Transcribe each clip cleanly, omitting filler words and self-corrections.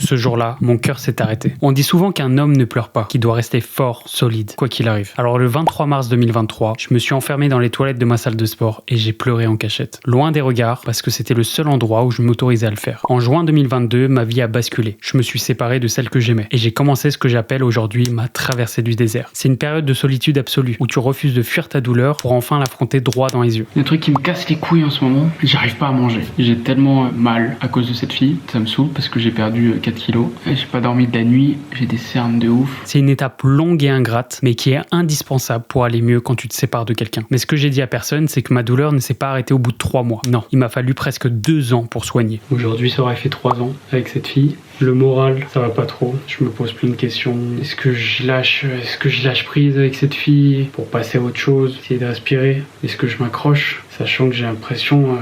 Ce jour-là, mon cœur s'est arrêté. On dit souvent qu'un homme ne pleure pas, qu'il doit rester fort, solide, quoi qu'il arrive. Alors le 23 mars 2023, je me suis enfermé dans les toilettes de ma salle de sport et j'ai pleuré en cachette. Loin des regards, parce que c'était le seul endroit où je m'autorisais à le faire. En juin 2022, ma vie a basculé. Je me suis séparé de celle que j'aimais et j'ai commencé ce que j'appelle aujourd'hui ma traversée du désert. C'est une période de solitude absolue où tu refuses de fuir ta douleur pour enfin l'affronter droit dans les yeux. Le truc qui me casse les couilles en ce moment, j'arrive pas à manger. J'ai tellement mal à cause de cette fille, ça me saoule parce que j'ai perdu 4 kilos. J'ai pas dormi de la nuit, j'ai des cernes de ouf. C'est une étape longue et ingrate, mais qui est indispensable pour aller mieux quand tu te sépares de quelqu'un. Mais ce que j'ai dit à personne, c'est que ma douleur ne s'est pas arrêtée au bout de 3 mois. Non, il m'a fallu presque 2 ans pour soigner. Aujourd'hui, ça aurait fait 3 ans avec cette fille. Le moral, ça va pas trop. Je me pose plein de questions. Est-ce que je lâche prise avec cette fille pour passer à autre chose, essayer de respirer? Est-ce que je m'accroche, sachant que j'ai l'impression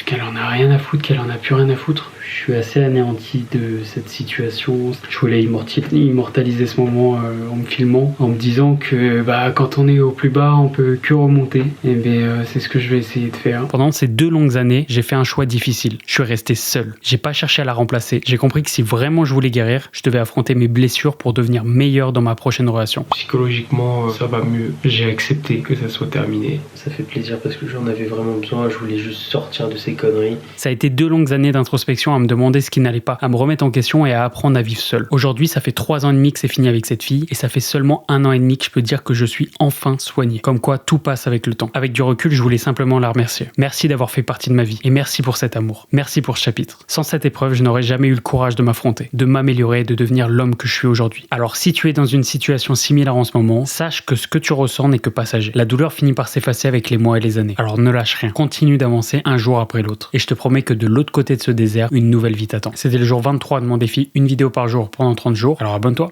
qu'elle en a rien à foutre, qu'elle en a plus rien à foutre? Je suis assez anéanti de cette situation. Je voulais immortaliser ce moment en me filmant, en me disant que quand on est au plus bas, on peut que remonter. Et c'est ce que je vais essayer de faire. Pendant ces 2 longues années, j'ai fait un choix difficile. Je suis resté seul. J'ai pas cherché à la remplacer. J'ai compris que si vraiment je voulais guérir, je devais affronter mes blessures pour devenir meilleur dans ma prochaine relation. Psychologiquement, ça va mieux. J'ai accepté que ça soit terminé. Ça fait plaisir parce que j'en avais vraiment besoin. Je voulais juste sortir de ces conneries. Ça a été 2 longues années d'introspection à me demander ce qui n'allait pas, à me remettre en question et à apprendre à vivre seul. Aujourd'hui, ça fait 3 ans et demi que c'est fini avec cette fille et ça fait seulement 1 an et demi que je peux dire que je suis enfin soigné. Comme quoi, tout passe avec le temps. Avec du recul, je voulais simplement la remercier. Merci d'avoir fait partie de ma vie et merci pour cet amour. Merci pour ce chapitre. Sans cette épreuve, je n'aurais jamais eu le courage de m'affronter, de m'améliorer et de devenir l'homme que je suis aujourd'hui. Alors si tu es dans une situation similaire en ce moment, sache que ce que tu ressens n'est que passager. La douleur finit par s'effacer avec les mois et les années. Alors ne lâche rien. Continue d'avancer un jour après l'autre. Et je te promets que de l'autre côté de ce désert, une nouvelle vie t'attend. C'était le jour 23 de mon défi, une vidéo par jour pendant 30 jours. Alors abonne-toi.